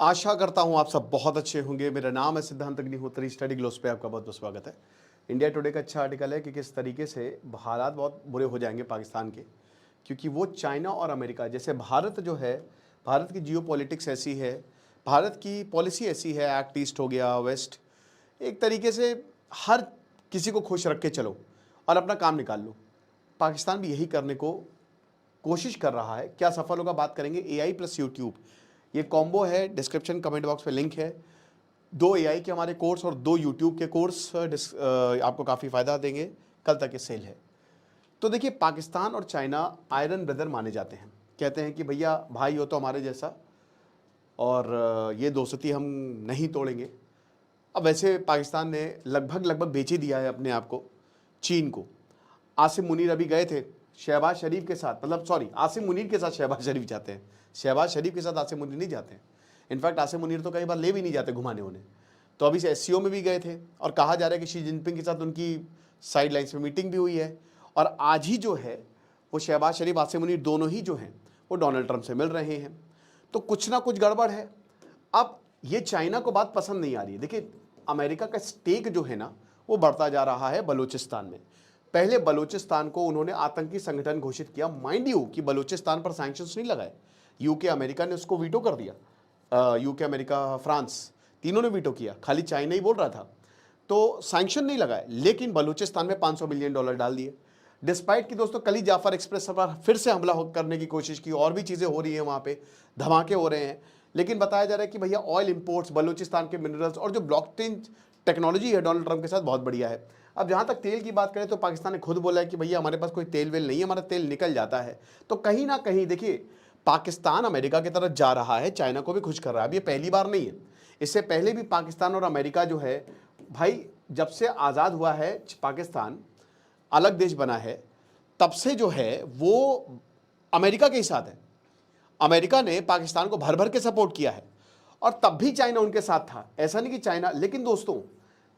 आशा करता हूँ आप सब बहुत अच्छे होंगे। मेरा नाम है सिद्धांत अग्निहोत्री। स्टडी ग्लोस पे आपका बहुत बहुत स्वागत है। इंडिया टुडे का अच्छा आर्टिकल है कि किस तरीके से हालात बहुत बुरे हो जाएंगे पाकिस्तान के, क्योंकि वो चाइना और अमेरिका जैसे भारत जो है, भारत की जियो पॉलिटिक्स ऐसी है, भारत की पॉलिसी ऐसी है, एक्ट ईस्ट हो गया, वेस्ट, एक तरीके से हर किसी को खुश रख के चलो और अपना काम निकाल लो। पाकिस्तान भी यही करने को कोशिश कर रहा है। क्या सफल होगा, बात करेंगे। एआई प्लस यूट्यूब, ये कॉम्बो है। डिस्क्रिप्शन कमेंट बॉक्स पे लिंक है। 2 एआई के हमारे कोर्स और 2 यूट्यूब के कोर्स आपको काफ़ी फ़ायदा देंगे। कल तक ये सेल है। तो देखिए, पाकिस्तान और चाइना आयरन ब्रदर माने जाते हैं। कहते हैं कि भैया भाई हो तो हमारे जैसा, और ये दोस्ती हम नहीं तोड़ेंगे। अब वैसे पाकिस्तान ने लगभग बेच ही दिया है अपने आप को चीन को। आसिम मुनीर अभी गए थे शहबाज शरीफ के साथ, मतलब सॉरी, आसिम मुनीर के साथ शहबाज शरीफ जाते हैं, शहबाज शरीफ के साथ आसिम मुनीर नहीं जाते हैं। इनफैक्ट आसिम मुनीर तो कई बार ले भी नहीं जाते घुमाने उन्हें। तो अभी से एससीओ में भी गए थे और कहा जा रहा है कि शी जिनपिंग के साथ उनकी साइड लाइन्स में मीटिंग भी हुई है। और आज ही जो है वो शहबाज शरीफ, आसिम मुनीर दोनों ही जो हैं वो डोनाल्ड ट्रंप से मिल रहे हैं। तो कुछ ना कुछ गड़बड़ है। अब ये चाइना को बात पसंद नहीं आ रही है। देखिए, अमेरिका का स्टेक जो है ना वो बढ़ता जा रहा है बलूचिस्तान में। पहले बलूचिस्तान को उन्होंने आतंकी संगठन घोषित किया। माइंड यू कि बलूचिस्तान पर सैंक्शंस नहीं लगाए, यूके अमेरिका ने उसको वीटो कर दिया। यूके अमेरिका फ्रांस तीनों ने वीटो किया, खाली चाइना ही बोल रहा था। तो सैंक्शन नहीं लगाए, लेकिन बलूचिस्तान में $500 बिलियन डाल दिए। डिस्पाइट कि दोस्तों कल ही जाफर एक्सप्रेस पर फिर से हमला करने की कोशिश की, और भी चीज़ें हो रही हैं, वहाँ पे धमाके हो रहे हैं। लेकिन बताया जा रहा है कि भैया ऑयल इंपोर्ट्स, बलूचिस्तान के मिनरल्स और जो ब्लॉकचेन टेक्नोलॉजी है डोनाल्ड ट्रंप के साथ बहुत बढ़िया है। अब जहाँ तक तेल की बात करें तो पाकिस्तान ने खुद बोला है कि भैया हमारे पास कोई तेल वेल नहीं है, हमारा तेल निकल जाता है। तो कहीं ना कहीं देखिए, पाकिस्तान अमेरिका की तरफ जा रहा है, चाइना को भी खुश कर रहा है। अब ये पहली बार नहीं है, इससे पहले भी पाकिस्तान और अमेरिका जो है भाई, जब से आज़ाद हुआ है पाकिस्तान, अलग देश बना है, तब से जो है वो अमेरिका के ही साथ है। अमेरिका ने पाकिस्तान को भर भर के सपोर्ट किया है और तब भी चाइना उनके साथ था। ऐसा नहीं कि चाइना, लेकिन दोस्तों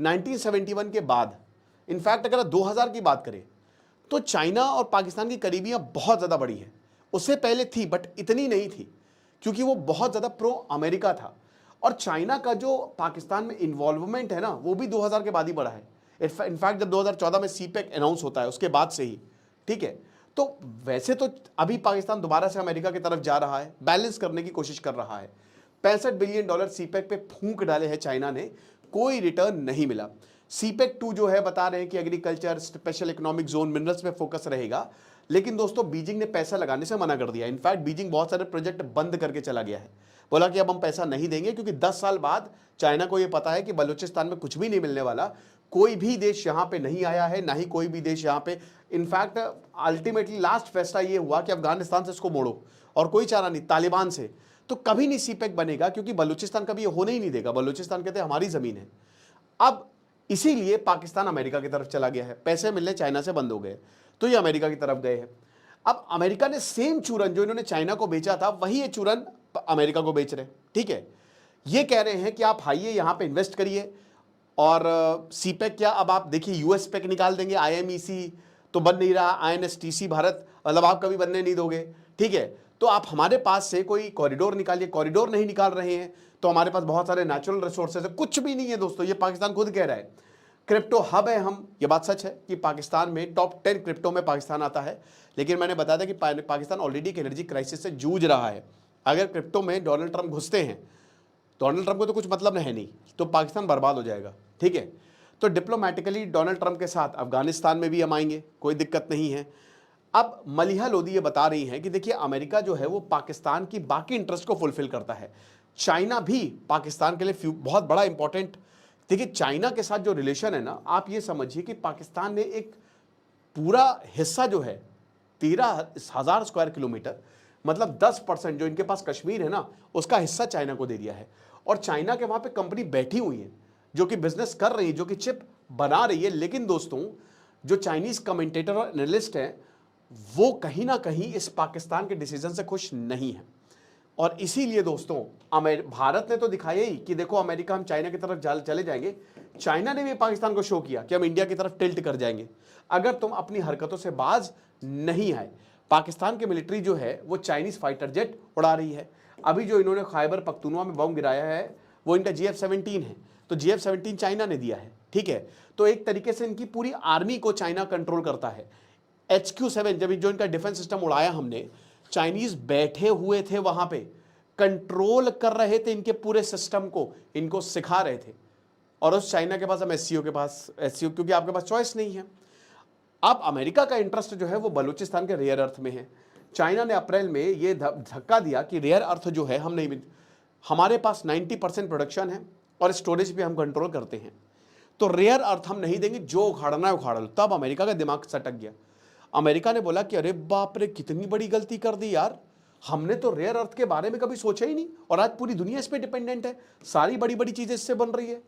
1971 के बाद, इनफैक्ट अगर 2000 की बात करें तो चाइना और पाकिस्तान की करीबियां बहुत ज़्यादा बढ़ी है। उससे पहले थी बट इतनी नहीं थी, क्योंकि वो बहुत ज़्यादा प्रो अमेरिका था। और चाइना का जो पाकिस्तान में इन्वॉल्वमेंट है ना, वो भी 2000 के बाद ही बढ़ा है। इनफैक्ट जब 2014 में सीपेक अनाउंस होता है उसके बाद से ही, ठीक है। तो वैसे तो अभी पाकिस्तान दोबारा से अमेरिका की तरफ जा रहा है, बैलेंस करने की कोशिश कर रहा है। $65 बिलियन सीपेक पे फूंक डाले हैं चाइना ने, कोई रिटर्न नहीं मिला। सीपेक 2 जो है बता रहे हैं कि agriculture, special economic zone, minerals पे फोकस रहेगा। लेकिन दोस्तों बीजिंग ने पैसा लगाने से मना कर दिया। इनफैक्ट बीजिंग बहुत सारे प्रोजेक्ट बंद करके चला गया है, बोला कि अब हम पैसा नहीं देंगे, क्योंकि 10 साल बाद चाइना को यह पता है कि बलूचिस्तान में कुछ भी नहीं मिलने वाला। कोई भी देश यहां पे नहीं आया है, ना ही कोई भी देश यहां पे। इनफैक्ट अल्टीमेटली लास्ट फैसला ये हुआ कि अफगानिस्तान से इसको मोड़ो, और कोई चारा नहीं, तालिबान से। तो कभी नहीं सीपेक बनेगा, क्योंकि बलूचिस्तान कभी ये होने ही नहीं देगा। बलूचिस्तान कहते हैं हमारी जमीन है। अब इसीलिए पाकिस्तान अमेरिका की तरफ चला गया है, पैसे मिलने चाइना से बंद हो गए, तो ये अमेरिका की तरफ गए हैं। अब अमेरिका ने सेम चूरन जो इन्होंने चाइना को बेचा था, वही ये चूरन अमेरिका को बेच रहे हैं, ठीक है। ये कह रहे हैं कि आप आइए यहां पे इन्वेस्ट करिए, और सीपेक क्या, अब आप देखिए यूएस पेक निकाल देंगे, आईएमईसी तो बन नहीं रहा, आईएनएसटीसी भारत, मतलब आप कभी बनने नहीं दोगे, ठीक है। तो आप हमारे पास से कोई कॉरिडोर निकालिए, कॉरिडोर नहीं निकाल रहे हैं तो हमारे पास बहुत सारे नेचुरल रिसोर्सेज है, कुछ भी नहीं है दोस्तों। ये पाकिस्तान खुद कह रहा है। क्रिप्टो हब है हम, ये बात सच है कि पाकिस्तान में टॉप 10 क्रिप्टो में पाकिस्तान आता है। लेकिन मैंने बताया था कि पाकिस्तान ऑलरेडी एक एनर्जी क्राइसिस से जूझ रहा है। अगर क्रिप्टो में डोनाल्ड ट्रंप घुसते हैं, डोनाल्ड ट्रंप को तो कुछ मतलब है नहीं, तो पाकिस्तान बर्बाद हो जाएगा, ठीक है। तो डिप्लोमेटिकली डोनाल्ड ट्रंप के साथ अफगानिस्तान में भी हम आएंगे, कोई दिक्कत नहीं है। अब मलिहा लोधी ये बता रही हैं कि देखिए, अमेरिका जो है वो पाकिस्तान की बाकी इंटरेस्ट को फुलफिल करता है। चाइना भी पाकिस्तान के लिए बहुत बड़ा इंपॉर्टेंट, देखिए चाइना के साथ जो रिलेशन है ना, आप ये समझिए कि पाकिस्तान ने एक पूरा हिस्सा जो है 13,000 स्क्वायर किलोमीटर, मतलब 10% जो इनके पास कश्मीर है ना, उसका हिस्सा चाइना को दे दिया है। और चाइना के वहां पे कंपनी बैठी हुई है जो कि बिजनेस कर रही है, जो कि चिप बना रही है। लेकिन दोस्तों जो चाइनीज कमेंटेटर और एनालिस्ट हैं, वो कहीं ना कहीं इस पाकिस्तान के डिसीजन से खुश नहीं है। और इसीलिए दोस्तों भारत ने तो दिखाया ही कि देखो अमेरिका, हम चाइना की तरफ चले जाएंगे। चाइना ने भी पाकिस्तान को शो किया कि हम इंडिया की तरफ टिल्ट कर जाएंगे अगर तुम अपनी हरकतों से बाज नहीं आए। पाकिस्तान की मिलिट्री जो है वो चाइनीज फाइटर जेट उड़ा रही है। अभी जो इन्होंने खैबर पख्तूनवा में बम गिराया है वो इनका GF-17 है, तो GF-17 चाइना ने दिया है, ठीक है। तो एक तरीके से इनकी पूरी आर्मी को चाइना कंट्रोल करता है। HQ-7 जब जो इनका डिफेंस सिस्टम उड़ाया हमने, चाइनीज बैठे हुए थे वहां पे, कंट्रोल कर रहे थे इनके पूरे सिस्टम को, इनको सिखा रहे थे। और उस चाइना के पास, हम SCO के पास, SCO क्योंकि आपके पास चॉइस नहीं है। अब अमेरिका का इंटरेस्ट जो है वो बलूचिस्तान के रेयर अर्थ में है। चाइना ने अप्रैल में ये धक्का दिया कि रेयर अर्थ जो है हम नहीं, हमारे पास 90% प्रोडक्शन है और स्टोरेज पे हम कंट्रोल करते हैं, तो रेयर अर्थ हम नहीं देंगे, जो उखाड़ना है उखाड़ लो। तब अमेरिका का दिमाग सटक गया। अमेरिका ने बोला कि अरे बाप रे, कितनी बड़ी गलती कर दी यार, हमने तो रेयर अर्थ के बारे में कभी सोचा ही नहीं, और आज पूरी दुनिया इस पर डिपेंडेंट है, सारी बड़ी बड़ी चीजें इससे बन रही है,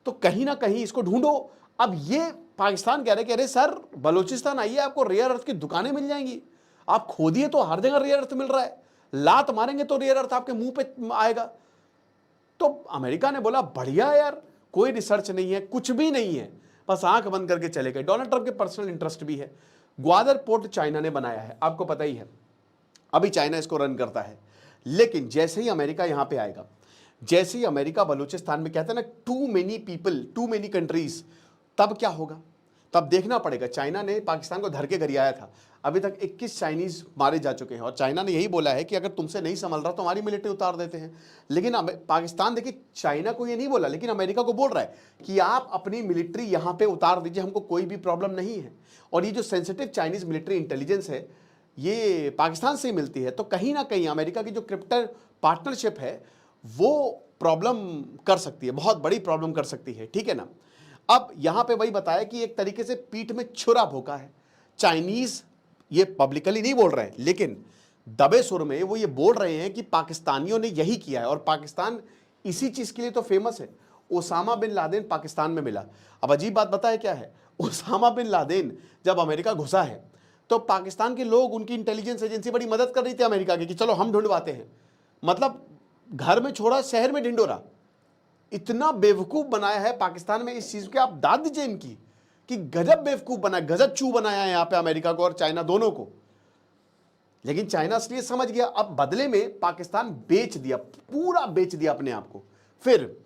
तो कहीं ना कहीं इसको ढूंढो। अब ये पाकिस्तान कह रहे कि अरे सर बलूचिस्तान आइए, आपको रेयर अर्थ की दुकानें मिल जाएंगी, आप खोदिए तो हर जगह रेयर अर्थ मिल रहा है, लात मारेंगे तो रेयर अर्थ आपके मुंह पे आएगा। तो अमेरिका ने बोला बढ़िया यार, कोई रिसर्च नहीं है, कुछ भी नहीं है, बस आंख बंद करके चले गए। डोनाल्ड ट्रंप के पर्सनल इंटरेस्ट भी है। ग्वादर पोर्ट चाइना ने बनाया है, आपको पता ही है, अभी चाइना इसको रन करता है। लेकिन जैसे ही अमेरिका यहां पे आएगा, जैसे ही अमेरिका बलूचिस्तान में, कहते हैं ना too many people too many countries, तब क्या होगा, तब देखना पड़ेगा। चाइना ने पाकिस्तान को धर के गरियाया था, अभी तक 21 चाइनीज मारे जा चुके हैं, और चाइना ने यही बोला है कि अगर तुमसे नहीं संभल रहा तो हमारी मिलिट्री उतार देते हैं। लेकिन पाकिस्तान, देखिए चाइना को ये नहीं बोला, लेकिन अमेरिका को बोल रहा है कि आप अपनी मिलिट्री यहां पे उतार दीजिए, हमको कोई भी प्रॉब्लम नहीं है। और ये जो सेंसिटिव चाइनीज मिलिट्री इंटेलिजेंस है ये पाकिस्तान से ही मिलती है, तो कहीं ना कहीं अमेरिका की जो क्रिप्टल पार्टनरशिप है वो प्रॉब्लम कर सकती है, बहुत बड़ी प्रॉब्लम कर सकती है, ठीक है ना। अब यहां पे वही बताया कि एक तरीके से पीठ में छुरा भोंका है चाइनीज, ये पब्लिकली नहीं बोल रहे हैं, लेकिन दबे सुर में वो ये बोल रहे हैं कि पाकिस्तानियों ने यही किया है, और पाकिस्तान इसी चीज के लिए तो फेमस है। ओसामा बिन लादेन पाकिस्तान में मिला। अब अजीब बात बताए क्या है, ओसामा बिन लादेन जब अमेरिका घुसा है तो पाकिस्तान के लोग, उनकी इंटेलिजेंस एजेंसी बड़ी मदद कर रही थी अमेरिका की कि चलो हम ढूंढवाते हैं, मतलब घर में छोड़ा शहर में ढिंडोरा। इतना बेवकूफ बनाया है पाकिस्तान में इस चीज के, आप दाद दीजिए इनकी कि गजब बेवकूफ बनाया, गजब चू बनाया है यहां पे अमेरिका को और चाइना दोनों को। लेकिन चाइना इसलिए समझ गया, अब बदले में पाकिस्तान बेच दिया, पूरा बेच दिया अपने आप को। फिर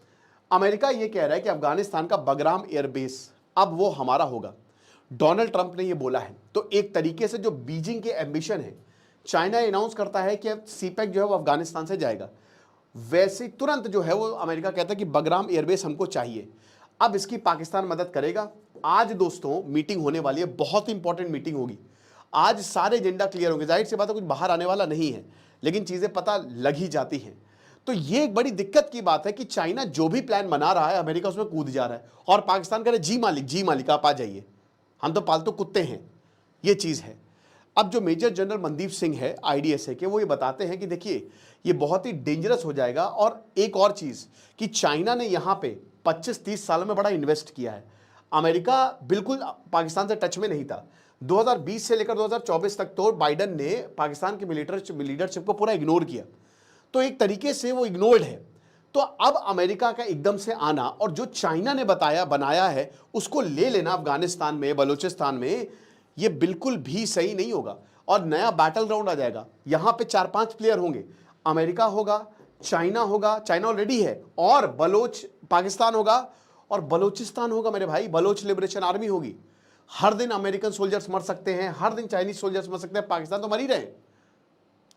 अमेरिका यह कह रहा है कि अफगानिस्तान का बगराम एयरबेस अब वो हमारा होगा, डोनाल्ड ट्रंप ने यह बोला है। तो एक तरीके से जो बीजिंग के एम्बिशन है, चाइना अनाउंस करता है कि अब सीपेक जो है वो अफगानिस्तान से जाएगा, वैसे तुरंत जो है वो अमेरिका कहता है कि बगराम एयरबेस हमको चाहिए। अब इसकी पाकिस्तान मदद करेगा। आज दोस्तों मीटिंग होने वाली है, बहुत इंपॉर्टेंट मीटिंग होगी आज, सारे एजेंडा क्लियर होंगे। जाहिर सी बात है कुछ बाहर आने वाला नहीं है, लेकिन चीजें पता लग ही जाती हैं। तो ये एक बड़ी दिक्कत की बात है कि चाइना जो भी प्लान बना रहा है अमेरिका उसमें कूद जा रहा है, और पाकिस्तान कह रहे जी मालिक आप आ जाइए, हम तो पालतू कुत्ते हैं, ये चीज है। अब जो मेजर जनरल मनदीप सिंह है IDSA के, वो ये बताते हैं कि देखिए ये बहुत ही डेंजरस हो जाएगा। और एक और चीज कि चाइना ने यहाँ पे 25-30 सालों में बड़ा इन्वेस्ट किया है। अमेरिका बिल्कुल पाकिस्तान से टच में नहीं था। 2020 से लेकर 2024 तक तो बाइडन ने पाकिस्तान की लीडरशिप को पूरा इग्नोर किया, तो एक तरीके से वो इग्नोर्ड है। तो अब अमेरिका का एकदम से आना और जो चाइना ने बनाया है उसको ले लेना अफगानिस्तान में, बलूचिस्तान में, ये बिल्कुल भी सही नहीं होगा। और नया बैटल ग्राउंड आ जाएगा, यहां पे 4-5 प्लेयर होंगे, अमेरिका होगा, चाइना होगा, चाइना ऑलरेडी है, और पाकिस्तान होगा और बलूचिस्तान होगा मेरे भाई, बलोच लिबरेशन आर्मी होगी। हर दिन अमेरिकन सोल्जर्स मर सकते हैं, हर दिन चाइनीज सोल्जर्स मर सकते हैं, पाकिस्तान तो मर ही रहे,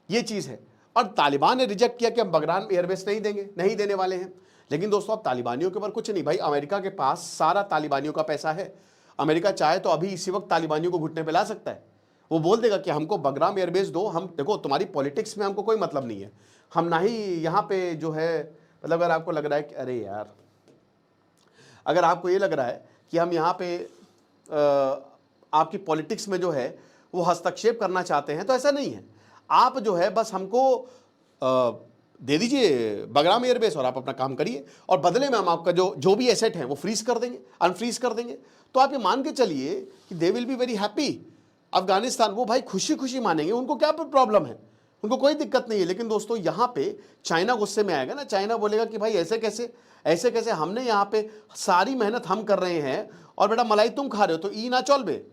ये चीज है। और तालिबान ने रिजेक्ट किया कि हम बगराम एयरबेस नहीं देंगे, नहीं देने वाले हैं। लेकिन दोस्तों अब तालिबानियों के ऊपर कुछ नहीं भाई, अमेरिका के पास सारा तालिबानियों का पैसा है। अमेरिका चाहे तो अभी इसी वक्त तालिबानियों को घुटने पे ला सकता है, वो बोल देगा कि हमको बगराम एयरबेस दो। हम देखो तुम्हारी पॉलिटिक्स में हमको कोई मतलब नहीं है, हम ना ही यहाँ पे जो है, मतलब अगर आपको लग रहा है कि अरे यार, अगर आपको ये लग रहा है कि हम यहाँ पे आपकी पॉलिटिक्स में जो है वो हस्तक्षेप करना चाहते हैं, तो ऐसा नहीं है। आप जो है बस हमको दे दीजिए बगराम एयरबेस और आप अपना काम करिए, और बदले में हम आपका जो भी एसेट है वो फ्रीज कर देंगे, अनफ्रीज कर देंगे। तो आप ये मान के चलिए कि they will be very happy. Afghanistan वो भाई खुशी खुशी मानेंगे, उनको क्या प्रॉब्लम है, उनको कोई दिक्कत नहीं है। लेकिन दोस्तों यहाँ पे चाइना गुस्से में आएगा ना, चाइना बोलेगा कि भाई ऐसे कैसे हमने यहाँ पे सारी मेहनत हम कर रहे हैं और बेटा मलाई तुम खा रहे हो, तो ई ना चल बे,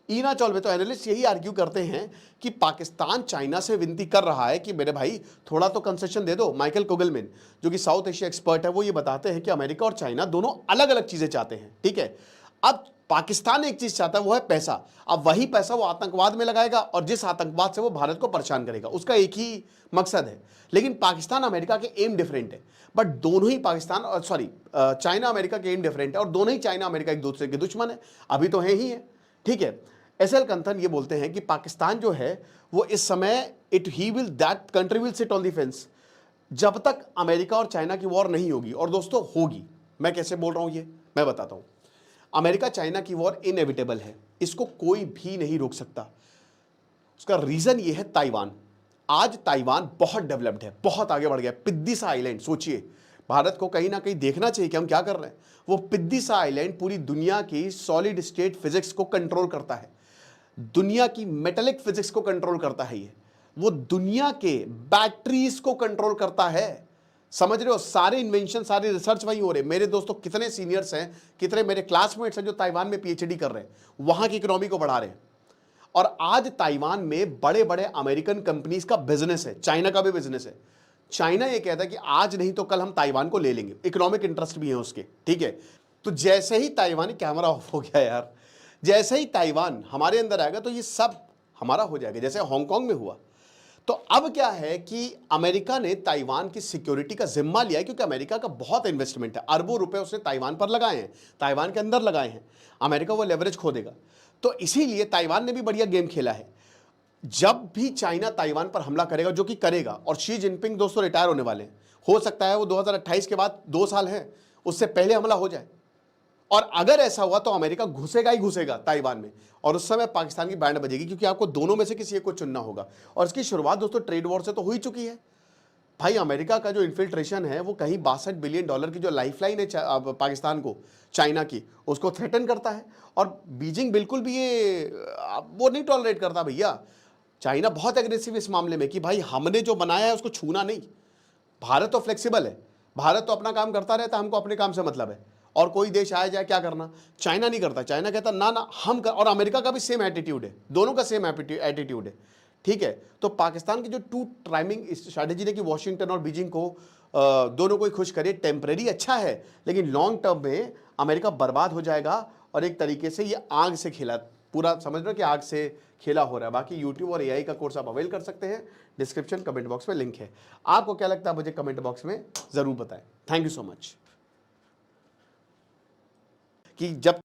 ईना चौलवे तो एनालिस्ट यही आर्ग्यू करते हैं कि पाकिस्तान चाइना से विनती कर रहा है कि मेरे भाई थोड़ा तो कंसेशन दे दो। माइकल कोगलमैन जो कि साउथ एशिया एक्सपर्ट है, वो ये बताते हैं कि अमेरिका और चाइना दोनों अलग अलग चीजें चाहते हैं, ठीक है। अब पाकिस्तान एक चीज चाहता है, वो है पैसा। अब वही पैसा वो आतंकवाद में लगाएगा और जिस आतंकवाद से वो भारत को परेशान करेगा, उसका एक ही मकसद है। लेकिन पाकिस्तान अमेरिका के एम डिफरेंट है, बट दोनों ही पाकिस्तान सॉरी चाइना अमेरिका के एम डिफरेंट है और दोनों ही चाइना अमेरिका एक दूसरे के दुश्मन है, अभी तो है ही है, ठीक है। एसएल कंथन ये बोलते हैं कि पाकिस्तान जो है वो इस समय that country will sit on the fence जब तक अमेरिका और चाइना की वॉर नहीं होगी। और दोस्तों होगी, मैं कैसे बोल रहा हूं ये मैं बताता हूं। अमेरिका चाइना की वॉर इनएविटेबल है, इसको कोई भी नहीं रोक सकता। उसका रीजन ये है ताइवान। आज ताइवान बहुत डेवलप्ड है, बहुत आगे बढ़ गया। पिद्दी सा आइलैंड, सोचिए भारत को कहीं ना कहीं देखना चाहिए कि हम क्या कर रहे हैं। वो पिद्दी सा आइलैंड पूरी दुनिया की सॉलिड स्टेट फिजिक्स को कंट्रोल करता है, दुनिया की मेटेलिक फिजिक्स को कंट्रोल करता है। ये वो दुनिया के बैटरीज को कंट्रोल करता है, समझ रहे हो। सारे इन्वेंशन, सारे रिसर्च वहीं हो रहे हैं। मेरे दोस्तों कितने सीनियर्स हैं, कितने मेरे क्लासमेट्स हैं जो ताइवान में पीएचडी कर रहे हैं, वहां की इकोनॉमी को बढ़ा रहे हैं। और आज ताइवान में बड़े बड़े अमेरिकन कंपनीज का बिजनेस है, चाइना का भी बिजनेस है। चाइना ये कहता है कि आज नहीं तो कल हम ताइवान को ले लेंगे, इकोनॉमिक इंटरेस्ट भी है उसके, ठीक है। तो जैसे ही ताइवानी कैमरा ऑफ हो गया यार, जैसे ही ताइवान हमारे अंदर आएगा तो ये सब हमारा हो जाएगा, जैसे हांगकांग में हुआ। तो अब क्या है कि अमेरिका ने ताइवान की सिक्योरिटी का जिम्मा लिया है, क्योंकि अमेरिका का बहुत इन्वेस्टमेंट है, अरबों रुपए उसने ताइवान पर लगाए हैं, ताइवान के अंदर लगाए हैं। अमेरिका वो लेवरेज खो देगा, तो इसीलिए ताइवान ने भी बढ़िया गेम खेला है। जब भी चाइना ताइवान पर हमला करेगा, जो कि करेगा, और शी जिनपिंग दोस्तों रिटायर होने वाले हैं, हो सकता है वो 2028 के बाद 2 साल है, उससे पहले हमला हो जाए। और अगर ऐसा हुआ तो अमेरिका घुसेगा ही घुसेगा ताइवान में, और उस समय पाकिस्तान की बैंड बजेगी, क्योंकि आपको दोनों में से किसी एक को चुनना होगा। और इसकी शुरुआत दोस्तों ट्रेड वॉर से तो हो ही चुकी है भाई। अमेरिका का जो इन्फिल्ट्रेशन है वो कहीं $62 बिलियन की जो लाइफलाइन है पाकिस्तान को चाइना की, उसको थ्रेटन करता है। और बीजिंग बिल्कुल भी ये वो नहीं टॉलरेट करता भैया। चाइना बहुत एग्रेसिव इस मामले में कि भाई हमने जो बनाया है उसको छूना नहीं। भारत तो फ्लेक्सिबल है, भारत तो अपना काम करता रहता है, हमको अपने काम से मतलब है, और कोई देश आया जाए क्या करना। चाइना नहीं करता, चाइना कहता ना ना हम कर। और अमेरिका का भी सेम एटीट्यूड है, दोनों का सेम एटीट्यूड है, ठीक है। तो पाकिस्तान की जो टू टाइमिंग स्ट्रैटेजी ने कि वॉशिंगटन और बीजिंग को दोनों को ही खुश करे, टेम्परेरी अच्छा है, लेकिन लॉन्ग टर्म में अमेरिका बर्बाद हो जाएगा। और एक तरीके से ये आग से खेला, पूरा समझ लो कि आग से खेला हो रहा है। बाकी यूट्यूब और एआई का कोर्स आप अवेल कर सकते हैं, डिस्क्रिप्शन कमेंट बॉक्स में लिंक है। आपको क्या लगता है मुझे कमेंट बॉक्स में जरूर बताएं। Thank you so much. कि जब